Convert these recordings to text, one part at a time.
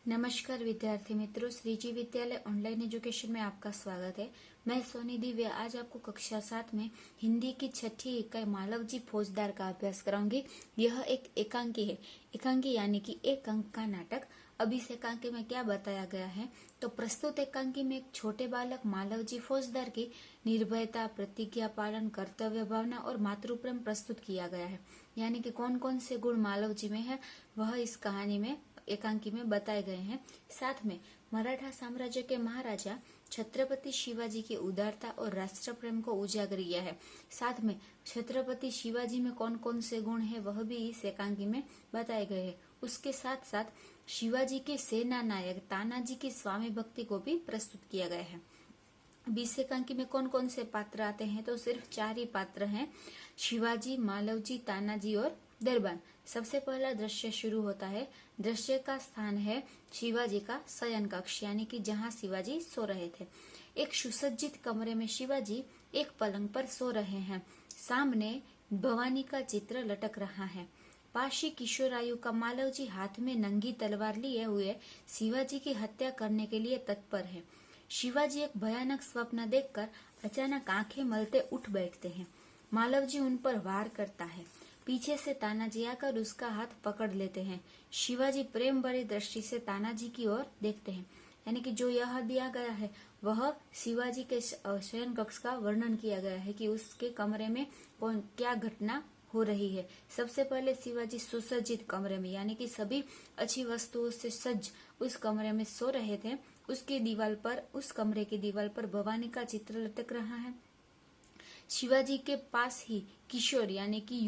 नमस्कार विद्यार्थी मित्रों, श्रीजी विद्यालय ऑनलाइन एजुकेशन में आपका स्वागत है। मैं सोनी दिव्या आज आपको कक्षा 7 में हिंदी की छठी इकाई मालव जी फौजदार का अभ्यास कराऊंगी। यह एक एकांकी है। एकांकी यानी कि एक अंक का नाटक। अब इस एकांकी में क्या बताया गया है, तो प्रस्तुत एकांकी में एक छोटे बालक मालव जी फौजदार की निर्भयता, प्रतिज्ञा पालन, कर्तव्य भावना और मातृप्रेम प्रस्तुत किया गया है। यानी कि कौन कौन से गुण मालव जी में है वह इस कहानी में एकांकी में बताए गए हैं। साथ में मराठा साम्राज्य के महाराजा छत्रपति शिवाजी की उदारता और राष्ट्र प्रेम को उजागर किया है। साथ में छत्रपति शिवाजी में कौन कौन से गुण हैं वह भी इस एकांकी में बताए गए हैं। उसके साथ साथ शिवाजी के सेना नायक तानाजी की स्वामी भक्ति को भी प्रस्तुत किया गया है। इस एकांकी में कौन कौन से पात्र आते हैं, तो सिर्फ 4 ही पात्र हैं, शिवाजी, मालव जी, तानाजी और दरबान। सबसे पहला दृश्य शुरू होता है। दृश्य का स्थान है शिवाजी का शयन कक्ष, यानी कि जहां शिवाजी सो रहे थे। एक सुसज्जित कमरे में शिवाजी एक पलंग पर सो रहे हैं। सामने भवानी का चित्र लटक रहा है। पाशी किशोरायु का मालव जी हाथ में नंगी तलवार लिए हुए शिवाजी की हत्या करने के लिए तत्पर है। शिवाजी एक भयानक स्वप्न देखकर अचानक आंखें मलते उठ बैठते हैं। मालव जी उन पर वार करता है। पीछे से तानाजी आकर उसका हाथ पकड़ लेते हैं। शिवाजी प्रेम भरी दृष्टि से तानाजी की ओर देखते हैं। यानी कि जो यह दिया गया है वह शिवाजी के शयन कक्ष का वर्णन किया गया है कि उसके कमरे में कौन क्या घटना हो रही है। सबसे पहले शिवाजी सुसज्जित कमरे में, यानी कि सभी अच्छी वस्तुओं से सज्ज उस कमरे में सो रहे थे। उसकी दीवार पर, उस कमरे की दीवार पर भवानी का चित्र लटक रहा है। शिवाजी के पास ही किशोर यानी कि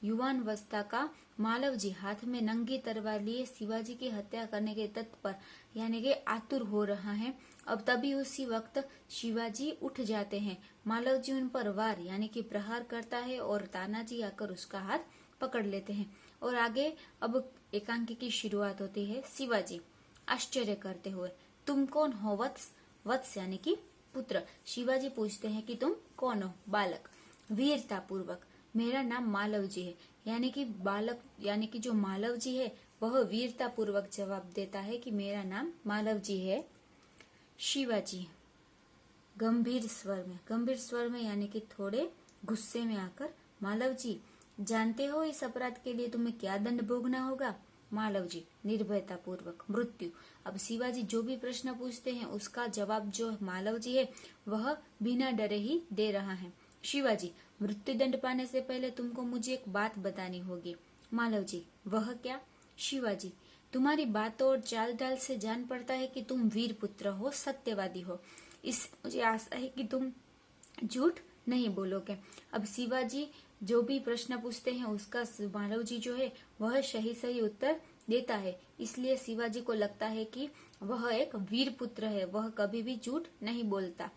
युवान अवस्था का मालव जी हाथ में नंगी तलवार लिए शिवाजी की हत्या करने के तत्पर यानी कि आतुर हो रहा है। अब तभी उसी वक्त शिवाजी उठ जाते हैं। मालव जी उन पर वार यानी कि प्रहार करता है और तानाजी आकर उसका हाथ पकड़ लेते हैं। और आगे अब एकांकी की शुरुआत होती है। शिवाजी आश्चर्य करते हुए, तुम कौन हो वत्स? वत्स यानी कि पुत्र। शिवाजी पूछते हैं कि तुम कौन हो? बालक वीरता पूर्वक, मेरा नाम मालव जी है। यानी कि बालक यानी कि जो मालव जी है वह वीरता पूर्वक जवाब देता है कि मेरा नाम मालव जी है। शिवाजी गंभीर स्वर में यानी कि थोड़े गुस्से में आकर, मालव जी जानते हो इस अपराध के लिए तुम्हें क्या दंड भोगना होगा? मालव जी निर्भयता पूर्वक, मृत्यु। अब शिवाजी जो भी प्रश्न पूछते हैं उसका जवाब जो मालव जी है वह बिना डरे ही दे रहा है। शिवाजी मृत्यु दंड पाने से पहले तुमको मुझे एक बात बतानी होगी। मालव जी वह क्या? शिवाजी तुम्हारी बातों और चाल ढाल से जान पड़ता है कि तुम वीर पुत्र हो, सत्यवादी हो। इस मुझे आशा है कि तुम झूठ नहीं बोलोगे। अब शिवाजी जो भी प्रश्न पूछते हैं उसका मालव जी जो है वह सही उत्तर देता है। इसलिए शिवाजी को लगता है कि वह एक वीर पुत्र है, वह कभी भी झूठ नहीं बोलता।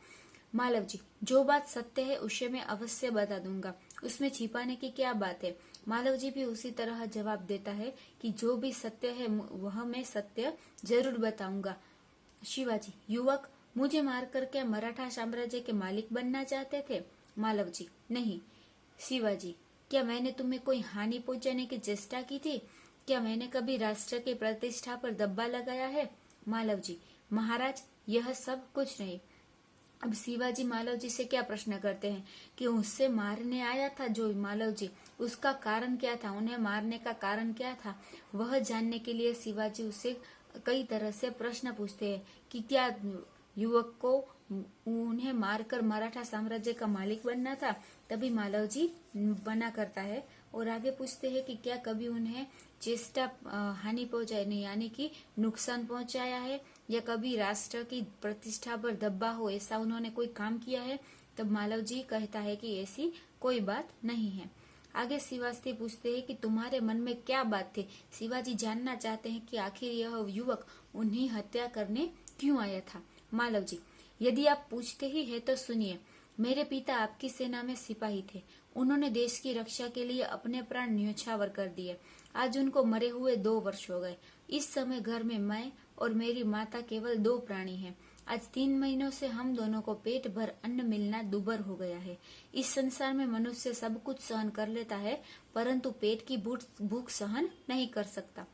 मालव जी जो बात सत्य है उसे मैं अवश्य बता दूंगा, उसमें छिपाने की क्या बात है? मालव जी भी उसी तरह जवाब देता है कि जो भी सत्य है वह मैं सत्य जरूर बताऊंगा। शिवाजी युवक मुझे मारकर क्या मराठा साम्राज्य के मालिक बनना चाहते थे? मालव जी नहीं। शिवाजी क्या मैंने तुम्हें कोई हानि पहुंचाने की चेष्टा की थी? क्या मैंने कभी राष्ट्र की प्रतिष्ठा पर दब्बा लगाया है? मालव जी महाराज यह सब कुछ नहीं। अब शिवाजी मालव जी से क्या प्रश्न करते हैं कि उससे मारने आया था जो मालव जी, उसका कारण क्या था, उन्हें मारने का कारण क्या था, वह जानने के लिए शिवाजी उससे कई तरह से प्रश्न पूछते हैं कि क्या युवक को उन्हें मारकर मराठा साम्राज्य का मालिक बनना था? तभी मालव जी मना करता है और आगे पूछते हैं कि क्या कभी उन्हें चेष्टा हानि पहुंचाई यानी कि नुकसान पहुंचाया है या कभी राष्ट्र की प्रतिष्ठा पर दब्बा हो, ऐसा उन्होंने कोई काम किया है? तब मालव जी कहता है कि ऐसी कोई बात नहीं है। आगे शिवाजी पूछते हैं कि तुम्हारे मन में क्या बात थी? शिवाजी जानना चाहते हैं कि आखिर यह युवक उन्हें हत्या करने क्यों आया था। मालव जी यदि आप पूछते ही है तो सुनिए। मेरे पिता आपकी सेना में सिपाही थे। उन्होंने देश की रक्षा के लिए अपने प्राण न्योछावर कर दिए। आज उनको मरे हुए 2 वर्ष हो गए। इस समय घर में मैं और मेरी माता केवल 2 प्राणी हैं। आज 3 महीनों से हम दोनों को पेट भर अन्न मिलना दुभर हो गया है। इस संसार में मनुष्य सब कुछ सहन कर लेता है परंतु पेट की भूख सहन नहीं कर सकता।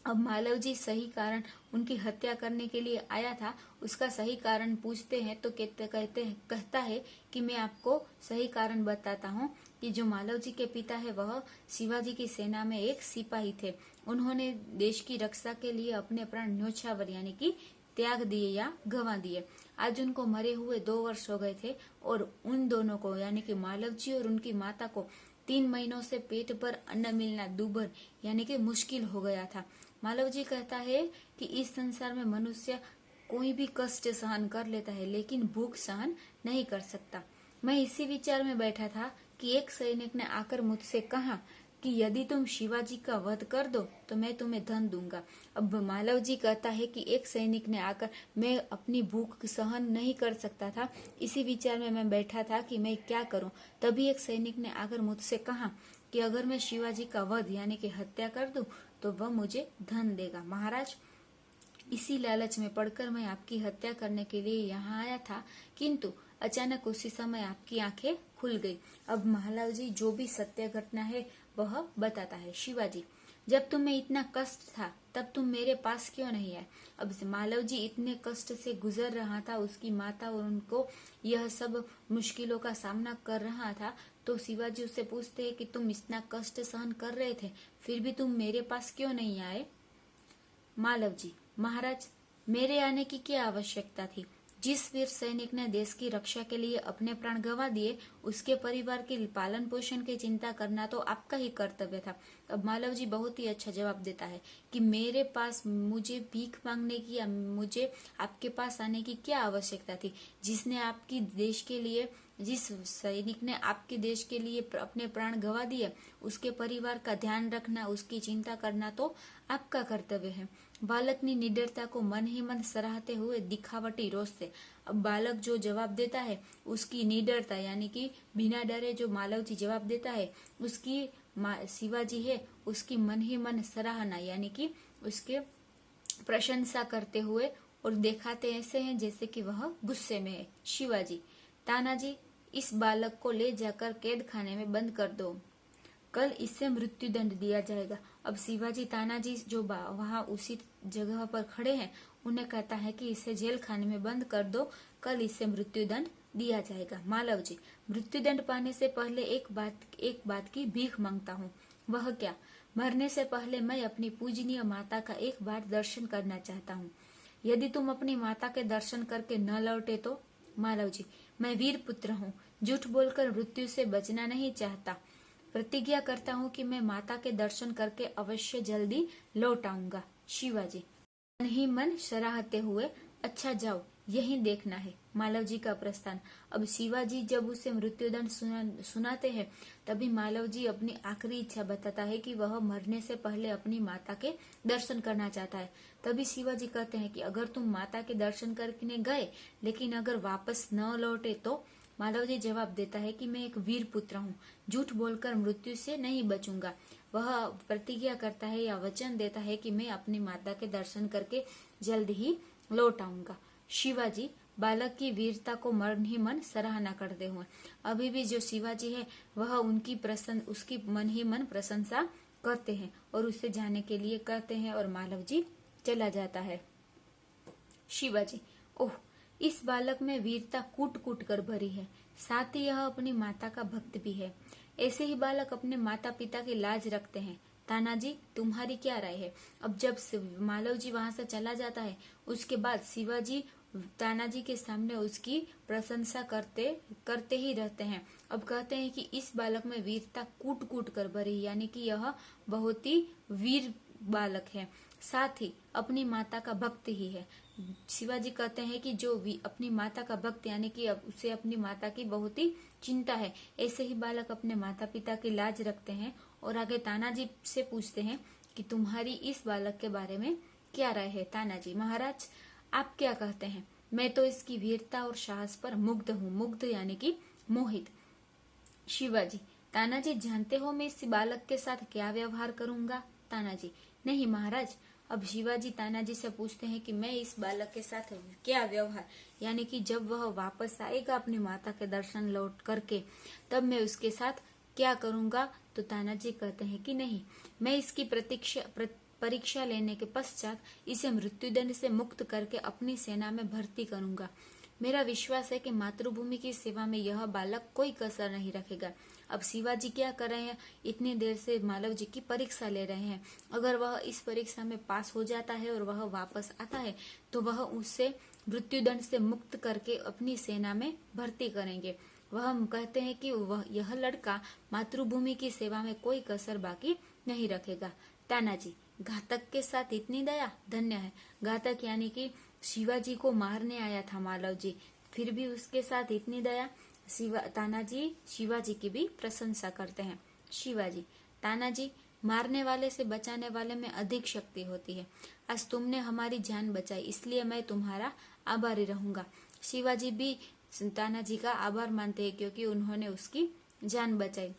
अब मालव जी सही कारण उनकी हत्या करने के लिए आया था, उसका सही कारण पूछते हैं तो कहता है कि मैं आपको सही कारण बताता हूँ कि जो मालव जी के पिता है वह शिवाजी की सेना में एक सिपाही थे। उन्होंने देश की रक्षा के लिए अपने प्राण न्योछावर यानी कि त्याग दिए या गंवा दिए। आज उनको मरे हुए 2 वर्ष हो गए थे और उन दोनों को यानी कि मालव जी और उनकी माता को 3 महीनों से पेट पर अन्न मिलना दूभर यानी कि मुश्किल हो गया था। मालव जी कहता है कि इस संसार में मनुष्य कोई भी कष्ट सहन कर लेता है लेकिन भूख सहन नहीं कर सकता। मैं इसी विचार में बैठा था कि एक सैनिक ने आकर मुझसे कहा कि यदि तुम शिवाजी का वध कर दो तो मैं तुम्हें धन दूंगा। अब मालव जी कहता है कि एक सैनिक ने आकर, मैं अपनी भूख सहन नहीं कर सकता था, इसी विचार में मैं बैठा था कि मैं क्या करूं। तभी एक सैनिक ने आकर मुझसे कहा कि अगर मैं शिवाजी का वध यानी कि हत्या कर दूं तो वह मुझे धन देगा। महाराज, इसी लालच में पड़कर मैं आपकी हत्या करने के लिए यहाँ आया था, किंतु अचानक उसी समय आपकी आंखें खुल गई। अब मालव जी जो भी सत्य घटना है वह बताता है। शिवाजी, जब तुम्हें इतना कष्ट था तब तुम मेरे पास क्यों नहीं आए? अब मालव जी इतने कष्ट से गुजर रहा था, उसकी माता और उनको यह सब मुश्किलों का सामना कर रहा था, तो शिवाजी उससे पूछते हैं कि तुम इतना कष्ट सहन कर रहे थे फिर भी तुम मेरे पास क्यों नहीं आए? मालव जी, महाराज, मेरे आने की क्या आवश्यकता थी? जिस वीर सैनिक ने देश की रक्षा के लिए अपने प्राण गंवा दिए, उसके परिवार के पालन पोषण की चिंता करना तो आपका ही कर्तव्य था। अब मालव जी बहुत ही अच्छा जवाब देता है कि मेरे पास मुझे भीख मांगने की या मुझे आपके पास आने की क्या आवश्यकता थी? जिस सैनिक ने आपके देश के लिए अपने प्राण गंवा दिए, उसके परिवार का ध्यान रखना, उसकी चिंता करना तो आपका कर्तव्य है। बालक ने निडरता को मन ही मन सराहते हुए दिखावटी रोष से, अब बालक जो जवाब देता है उसकी निडरता यानी कि बिना डरे जो मालव जी जवाब देता है उसकी शिवाजी है उसकी मन ही मन सराहना यानी कि उसके प्रशंसा करते हुए और दिखाते ऐसे हैं जैसे कि वह गुस्से में है। शिवाजी, तानाजी, इस बालक को ले जाकर कैद खाने में बंद कर दो, कल इससे मृत्यु दंड दिया जाएगा। अब शिवाजी तानाजी जो वहां उसी जगह पर खड़े हैं उन्हें कहता है कि इसे जेल खाने में बंद कर दो, कल इससे मृत्यु दंड दिया जाएगा। मालव जी, मृत्यु दंड पाने से पहले एक बात की भीख मांगता हूँ। वह क्या? मरने से पहले मैं अपनी पूजनीय माता का एक बार दर्शन करना चाहता हूँ। यदि तुम अपनी माता के दर्शन करके न लौटे तो? मालव जी, मैं वीर पुत्र हूँ, झूठ बोलकर मृत्यु से बचना नहीं चाहता। प्रतिज्ञा करता हूँ कि मैं माता के दर्शन करके अवश्य जल्दी लौट आऊंगा। शिवाजी मन ही मन सराहते हुए, अच्छा जाओ, यही देखना है। मालव जी का प्रस्थान। अब शिवाजी जब उसे मृत्युदंड सुनाते हैं तभी मालव जी अपनी आखिरी इच्छा बताता है कि वह मरने से पहले अपनी माता के दर्शन करना चाहता है। तभी शिवाजी कहते हैं कि अगर तुम माता के दर्शन करने गए लेकिन अगर वापस न लौटे तो? मालव जी जवाब देता है कि मैं एक वीर पुत्र हूँ, झूठ बोलकर मृत्यु से नहीं बचूंगा। वह प्रतिज्ञा करता है या वचन देता है कि मैं अपनी माता के दर्शन करके जल्द ही लौट आऊंगा। शिवाजी बालक की वीरता को मन ही मन सराहना करते हुए, अभी भी जो शिवाजी है वह उसकी मन ही मन प्रशंसा करते हैं और उसे जाने के लिए कहते हैं और मालव जी चला जाता है। शिवाजी, ओह, इस बालक में वीरता कूट कूट कर भरी है, साथ ही यह अपनी माता का भक्त भी है। ऐसे ही बालक अपने माता पिता की लाज रखते हैं। तानाजी, तुम्हारी क्या राय है? अब जब मालव जी वहां से चला जाता है उसके बाद शिवाजी तानाजी के सामने उसकी प्रशंसा करते ही रहते हैं। अब कहते हैं कि इस बालक में वीरता कूट कूट कर भरी है यानी कि यह बहुत ही वीर बालक है, साथ ही अपनी माता का भक्त ही है। शिवाजी कहते हैं कि जो अपनी माता का भक्त यानी कि उसे अपनी माता की बहुत ही चिंता है, ऐसे ही बालक अपने माता पिता की लाज रखते हैं। और आगे तानाजी से पूछते हैं कि तुम्हारी इस बालक के बारे में क्या राय है? तानाजी, महाराज, आप क्या कहते हैं? मैं तो इसकी वीरता और साहस पर मुग्ध हूँ। मुग्ध यानी कि मोहित। शिवाजी, तानाजी, जानते हो मैं इस बालक के साथ क्या व्यवहार करूंगा? तानाजी, नहीं महाराज। अब शिवाजी तानाजी से पूछते हैं कि मैं इस बालक के साथ क्या व्यवहार यानी कि जब वह वापस आएगा अपनी माता के दर्शन लौट करके तब मैं उसके साथ क्या करूंगा? तो तानाजी कहते हैं कि नहीं, मैं इसकी परीक्षा लेने के पश्चात इसे मृत्युदंड से मुक्त करके अपनी सेना में भर्ती करूंगा। मेरा विश्वास है कि मातृभूमि की सेवा में यह बालक कोई कसर नहीं रखेगा। अब शिवाजी क्या कर रहे हैं, इतनी देर से मालव जी की परीक्षा ले रहे हैं। अगर वह इस परीक्षा में पास हो जाता है और वह वापस आता है तो वह उससे मृत्युदंड से मुक्त करके अपनी सेना में भर्ती करेंगे। वह कहते हैं कि यह लड़का मातृभूमि की सेवा में कोई कसर बाकी नहीं रखेगा। तानाजी, घातक के साथ इतनी दया, धन्य है। घातक यानी कि शिवाजी को मारने आया था मालव जी, फिर भी उसके साथ इतनी दया। तानाजी शिवाजी की भी प्रशंसा करते हैं। शिवाजी, तानाजी, मारने वाले से बचाने वाले में अधिक शक्ति होती है। आज तुमने हमारी जान बचाई, इसलिए मैं तुम्हारा आभारी रहूंगा। शिवाजी भी तानाजी का आभार मानते हैं क्योंकि उन्होंने उसकी जान बचाई।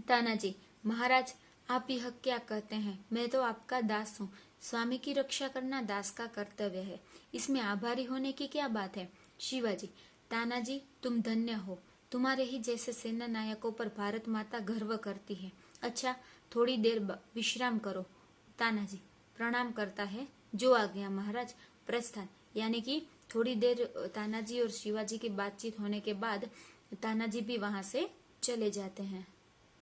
तानाजी, महाराज, आप यह क्या कहते हैं? मैं तो आपका दास हूँ। स्वामी की रक्षा करना दास का कर्तव्य है, इसमें आभारी होने की क्या बात है? शिवाजी, तानाजी, तुम धन्य हो। तुम्हारे ही जैसे सेना नायकों पर भारत माता गर्व करती है। अच्छा, थोड़ी देर विश्राम करो। तानाजी प्रणाम करता है। जो आ गया महाराज। प्रस्थान यानी कि थोड़ी देर तानाजी और शिवाजी की बातचीत होने के बाद तानाजी भी वहां से चले जाते हैं।